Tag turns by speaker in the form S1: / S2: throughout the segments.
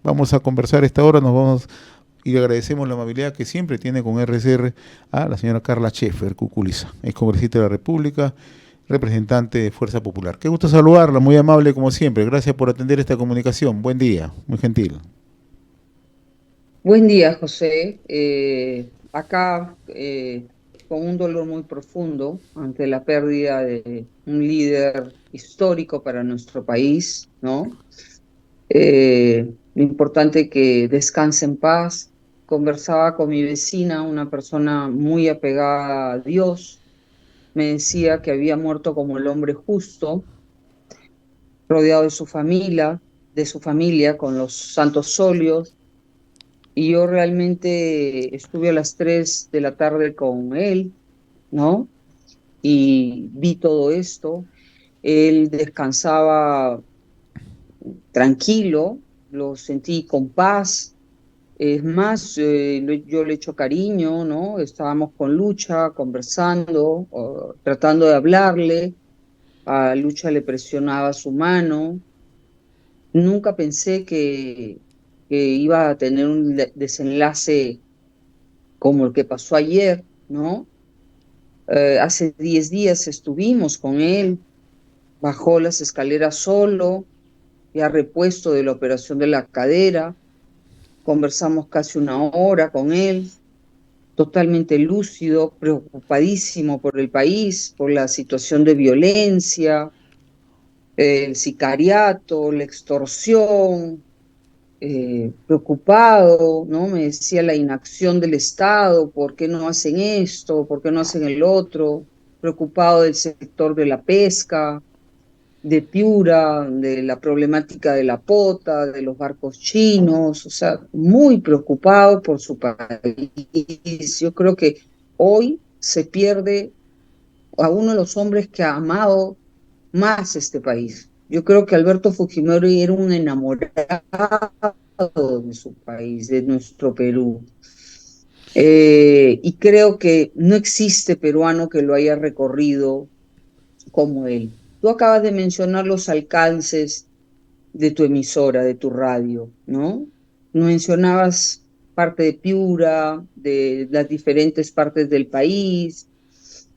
S1: Vamos a conversar esta hora, nos vamos y le agradecemos la amabilidad que siempre tiene con RCR a la señora Carla Schaefer, Cuculiza, ex congresista de la República, representante de Fuerza Popular. Qué gusto saludarla, muy amable como siempre. Gracias por atender esta comunicación. Buen día, muy gentil.
S2: Buen día, José. Acá con un dolor muy profundo ante la pérdida de un líder histórico para nuestro país, ¿no? Lo importante que descanse en paz. Conversaba con mi vecina, una persona muy apegada a Dios. Me decía que había muerto como el hombre justo, rodeado de su familia, con los santos óleos. Y yo realmente estuve a las 3 de la tarde con él, ¿no? Y vi todo esto. Él descansaba tranquilo, lo sentí con paz. Es más, yo le echo cariño, ¿no? Estábamos con Lucha, conversando, tratando de hablarle. A Lucha le presionaba su mano. Nunca pensé que iba a tener un desenlace como el que pasó ayer, ¿no? Hace 10 días estuvimos con él, bajó las escaleras solo, ya repuesto de la operación de la cadera, conversamos casi una hora con él, totalmente lúcido, preocupadísimo por el país, por la situación de violencia, el sicariato, la extorsión, preocupado, ¿no? Me decía la inacción del Estado, ¿por qué no hacen esto? ¿Por qué no hacen el otro? Preocupado del sector de la pesca, de Piura, de la problemática de la pota, de los barcos chinos, o sea, muy preocupado por su país. Yo creo que hoy se pierde a uno de los hombres que ha amado más este país. Yo creo que Alberto Fujimori era un enamorado de su país, de nuestro Perú. Y creo que no existe peruano que lo haya recorrido como él. Tú acabas de mencionar los alcances de tu emisora, de tu radio, ¿no? Mencionabas parte de Piura, de las diferentes partes del país,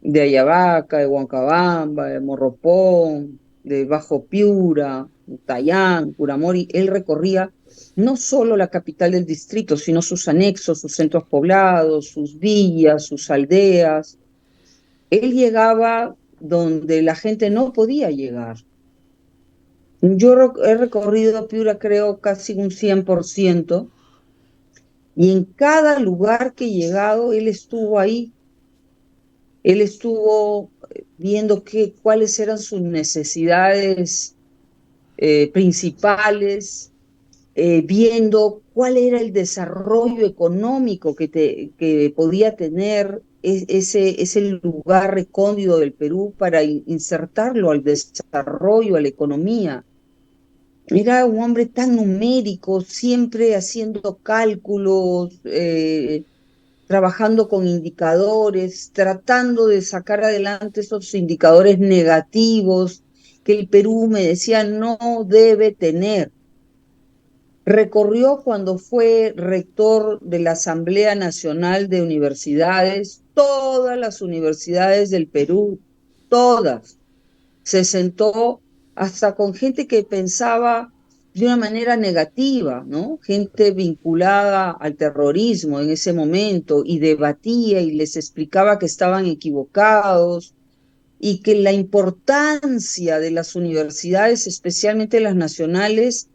S2: de Ayabaca, de Huancabamba, de Morropón, de Bajo Piura, Tayán, Curamori. Él recorría no solo la capital del distrito, sino sus anexos, sus centros poblados, sus villas, sus aldeas. Él llegaba donde la gente no podía llegar. He recorrido Piura, creo, casi un 100%, y en cada lugar que he llegado, él estuvo ahí. Él estuvo viendo cuáles eran sus necesidades principales, viendo cuál era el desarrollo económico que podía tener ese lugar recóndito del Perú para insertarlo al desarrollo, a la economía. Era un hombre tan numérico, siempre haciendo cálculos, trabajando con indicadores, tratando de sacar adelante esos indicadores negativos que el Perú, me decía, no debe tener. Recorrió cuando fue rector de la Asamblea Nacional de Universidades, todas las universidades del Perú, todas. Se sentó hasta con gente que pensaba de una manera negativa, ¿no? Gente vinculada al terrorismo en ese momento, y debatía y les explicaba que estaban equivocados y que la importancia de las universidades, especialmente las nacionales,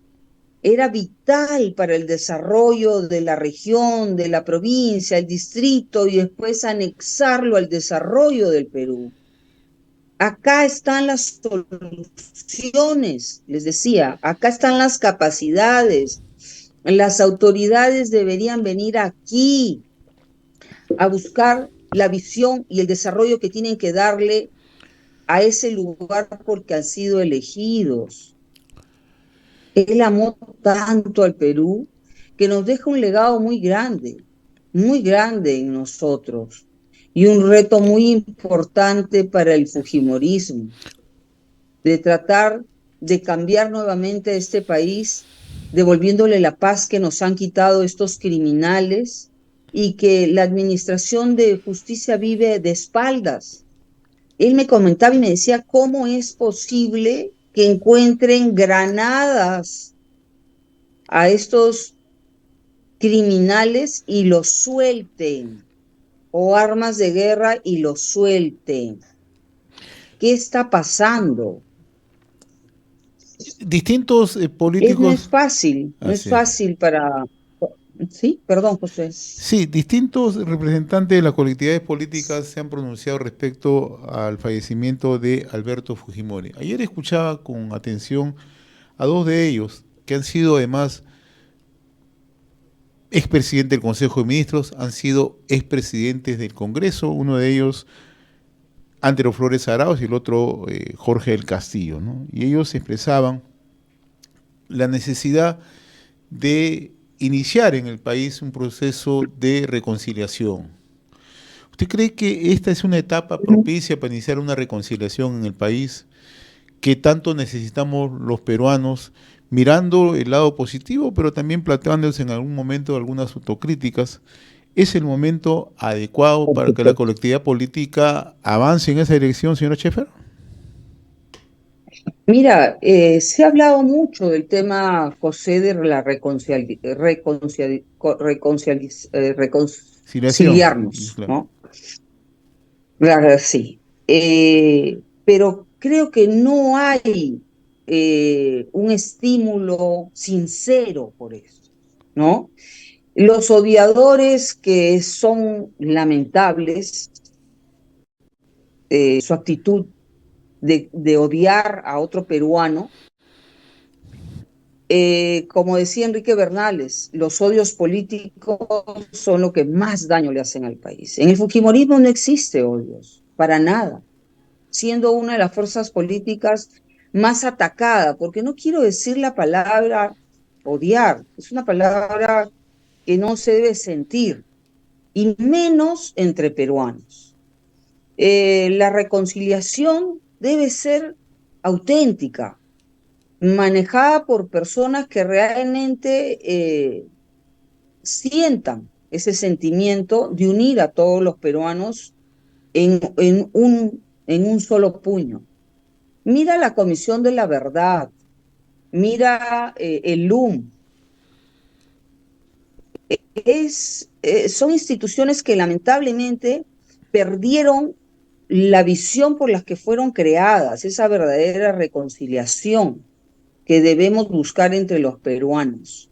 S2: era vital para el desarrollo de la región, de la provincia, el distrito, y después anexarlo al desarrollo del Perú. Acá están las soluciones, les decía, acá están las capacidades. Las autoridades deberían venir aquí a buscar la visión y el desarrollo que tienen que darle a ese lugar porque han sido elegidos. Él amó tanto al Perú que nos deja un legado muy grande en nosotros, y un reto muy importante para el fujimorismo, de tratar de cambiar nuevamente este país devolviéndole la paz que nos han quitado estos criminales y que la administración de justicia vive de espaldas. Él me comentaba y me decía, ¿cómo es posible que encuentren granadas a estos criminales y los suelten? O armas de guerra y los suelten. ¿Qué está pasando?
S1: Distintos
S2: No es
S1: políticos,
S2: fácil, no es
S1: así es.
S2: fácil para... Sí, perdón, José.
S1: Sí, distintos representantes de las colectividades políticas se han pronunciado respecto al fallecimiento de Alberto Fujimori. Ayer escuchaba con atención a dos de ellos, que han sido además expresidente del Consejo de Ministros, han sido expresidentes del Congreso, uno de ellos Antero Flores Arauz y el otro Jorge del Castillo, ¿no? Y ellos expresaban la necesidad de iniciar en el país un proceso de reconciliación. ¿Usted cree que esta es una etapa propicia para iniciar una reconciliación en el país que tanto necesitamos los peruanos, mirando el lado positivo, pero también planteándose en algún momento algunas autocríticas? ¿Es el momento adecuado para que la colectividad política avance en esa dirección, señora Schaeffer?
S2: Mira, se ha hablado mucho del tema, José, de la
S1: Conciliación,
S2: reconciliarnos,
S1: claro.
S2: ¿no? Sí. Pero creo que no hay un estímulo sincero por eso, ¿no? Los odiadores que son lamentables, su actitud de odiar a otro peruano, como decía Enrique Bernales, los odios políticos son lo que más daño le hacen al país. En el fujimorismo no existe odios, para nada, siendo una de las fuerzas políticas más atacada, porque no quiero decir la palabra odiar, es una palabra que no se debe sentir, y menos entre peruanos. La reconciliación debe ser auténtica, manejada por personas que realmente sientan ese sentimiento de unir a todos los peruanos en un solo puño. Mira la Comisión de la Verdad, mira el LUM. Son instituciones que lamentablemente perdieron la visión por la que fueron creadas, esa verdadera reconciliación que debemos buscar entre los peruanos.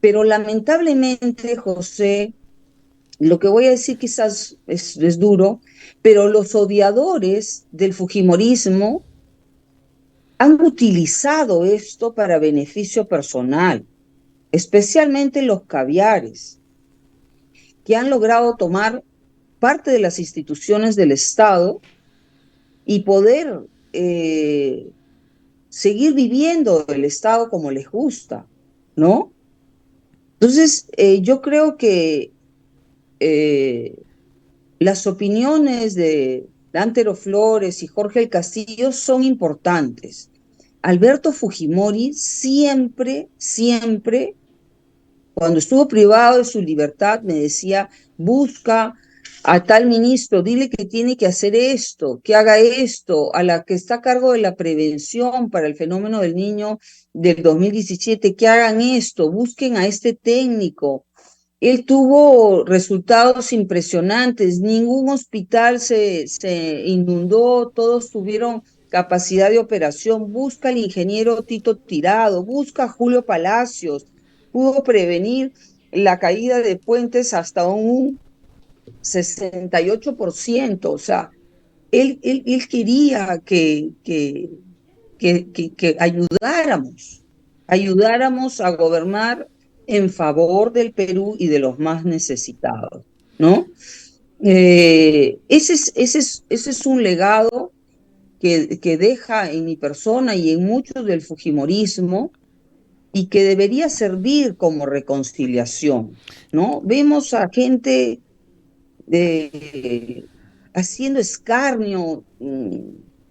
S2: Pero lamentablemente, José, lo que voy a decir quizás es duro, pero los odiadores del fujimorismo han utilizado esto para beneficio personal, especialmente los caviares, que han logrado tomar parte de las instituciones del Estado y poder seguir viviendo el Estado como les gusta, ¿no? Entonces, yo creo que eh, las opiniones de Antero Flores y Jorge el Castillo son importantes. Alberto Fujimori siempre, siempre, cuando estuvo privado de su libertad, me decía, busca a tal ministro, dile que tiene que hacer esto, que haga esto, a la que está a cargo de la prevención para el fenómeno del niño del 2017, que hagan esto, busquen a este técnico. Él tuvo resultados impresionantes, ningún hospital se inundó, todos tuvieron capacidad de operación. Busca al ingeniero Tito Tirado, busca a Julio Palacios, pudo prevenir la caída de puentes hasta un 68%. O sea, él quería que ayudáramos a gobernar en favor del Perú y de los más necesitados, ¿no? Ese es un legado que deja en mi persona y en muchos del fujimorismo y que debería servir como reconciliación, ¿no? Vemos a gente de, haciendo escarnio,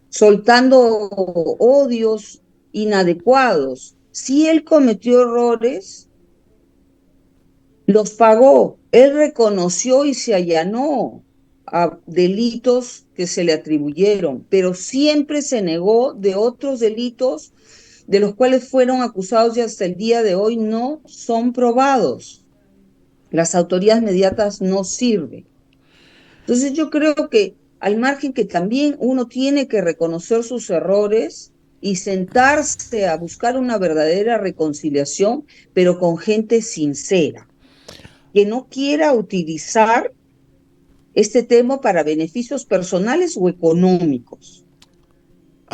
S2: soltando odios inadecuados. Si él cometió errores, los pagó. Él reconoció y se allanó a delitos que se le atribuyeron, pero siempre se negó de otros delitos de los cuales fueron acusados y hasta el día de hoy no son probados. Las autoridades mediatas no sirven. Entonces yo creo que al margen que también uno tiene que reconocer sus errores y sentarse a buscar una verdadera reconciliación, pero con gente sincera, que no quiera utilizar este tema para beneficios personales o económicos.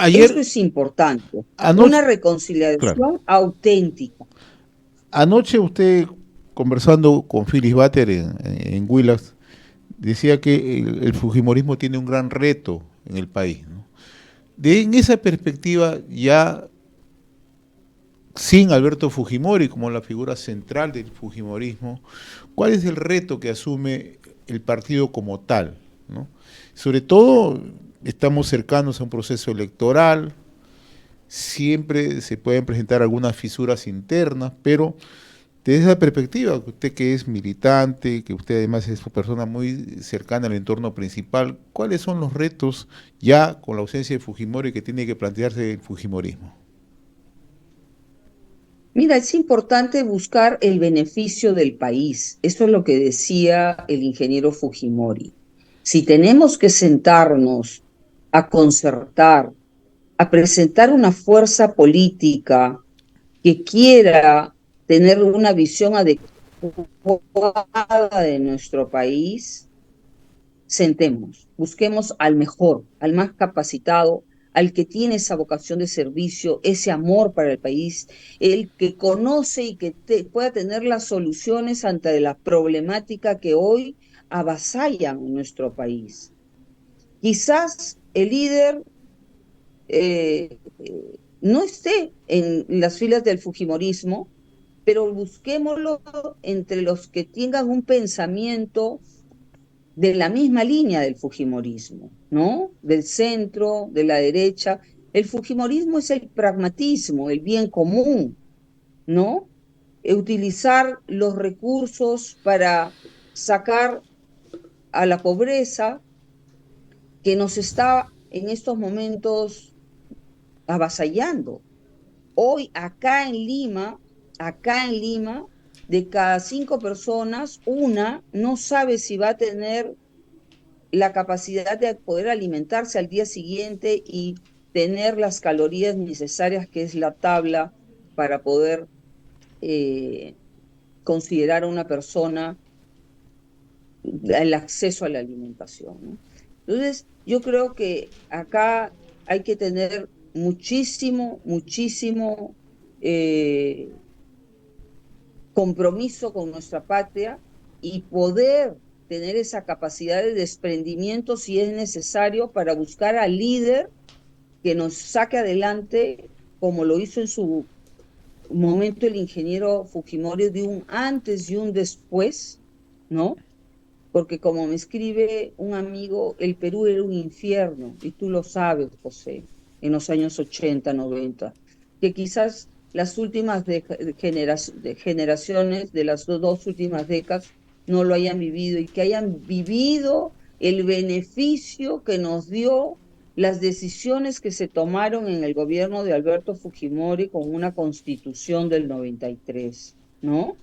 S2: Eso
S1: Ayer,
S2: es importante. Una
S1: anoche, claro,
S2: reconciliación auténtica.
S1: anoche usted conversando con Phyllis Batter en Willax, decía que el fujimorismo tiene un gran reto en el país, ¿no? En esa perspectiva, ya sin Alberto Fujimori como la figura central del fujimorismo, ¿cuál es el reto que asume el partido como tal, ¿no? Sobre todo, estamos cercanos a un proceso electoral, siempre se pueden presentar algunas fisuras internas, pero desde esa perspectiva, usted que es militante, que usted además es una persona muy cercana al entorno principal, ¿cuáles son los retos ya con la ausencia de Fujimori que tiene que plantearse el fujimorismo?
S2: Mira, es importante buscar el beneficio del país. Eso es lo que decía el ingeniero Fujimori. Si tenemos que sentarnos a concertar, a presentar una fuerza política que quiera tener una visión adecuada de nuestro país, sentemos, busquemos al mejor, al más capacitado, al que tiene esa vocación de servicio, ese amor para el país, el que conoce y que pueda tener las soluciones ante la problemática que hoy avasallan en nuestro país. Quizás el líder no esté en las filas del Fujimorismo, pero busquémoslo entre los que tengan un pensamiento de la misma línea del Fujimorismo, ¿no? Del centro, de la derecha. El Fujimorismo es el pragmatismo, el bien común, ¿no? Utilizar los recursos para sacar a la pobreza que nos está en estos momentos avasallando. Hoy acá en Lima, de cada 5 personas, una no sabe si va a tener la capacidad de poder alimentarse al día siguiente y tener las calorías necesarias, que es la tabla para poder eh, considerar a una persona el acceso a la alimentación, ¿no? Entonces, yo creo que acá hay que tener muchísimo, muchísimo eh, compromiso con nuestra patria y poder tener esa capacidad de desprendimiento si es necesario para buscar al líder que nos saque adelante, como lo hizo en su momento el ingeniero Fujimori, de un antes y un después, ¿no? Porque como me escribe un amigo, el Perú era un infierno, y tú lo sabes, José, en los años 80, 90, que quizás las últimas generaciones de las dos últimas décadas no lo hayan vivido y que hayan vivido el beneficio que nos dio las decisiones que se tomaron en el gobierno de Alberto Fujimori con una constitución del 93, ¿no?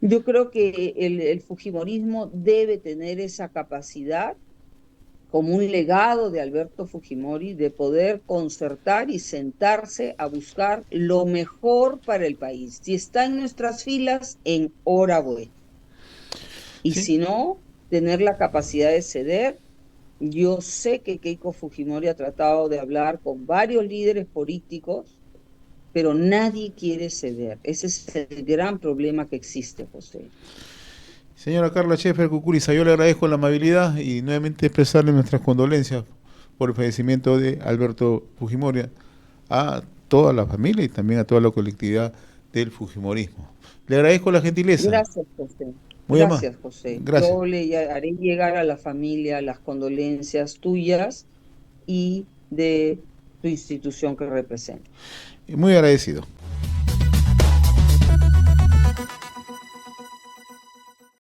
S2: Yo creo que el Fujimorismo debe tener esa capacidad como un legado de Alberto Fujimori de poder concertar y sentarse a buscar lo mejor para el país. Si está en nuestras filas, enhorabuena. Y
S1: Sí,
S2: si no, tener la capacidad de ceder. Yo sé que Keiko Fujimori ha tratado de hablar con varios líderes políticos, pero nadie quiere ceder. Ese es el gran problema que existe, José.
S1: señora Carla Schaeffer Cucuriza, yo le agradezco la amabilidad y nuevamente expresarle nuestras condolencias por el fallecimiento de Alberto Fujimori a toda la familia y también a toda la colectividad del Fujimorismo. Le agradezco la gentileza,
S2: Gracias, José.
S1: muy amable.
S2: Gracias, José.
S1: Gracias.
S2: Yo le haré llegar a la familia las condolencias tuyas y de tu institución que representa.
S1: Muy agradecido.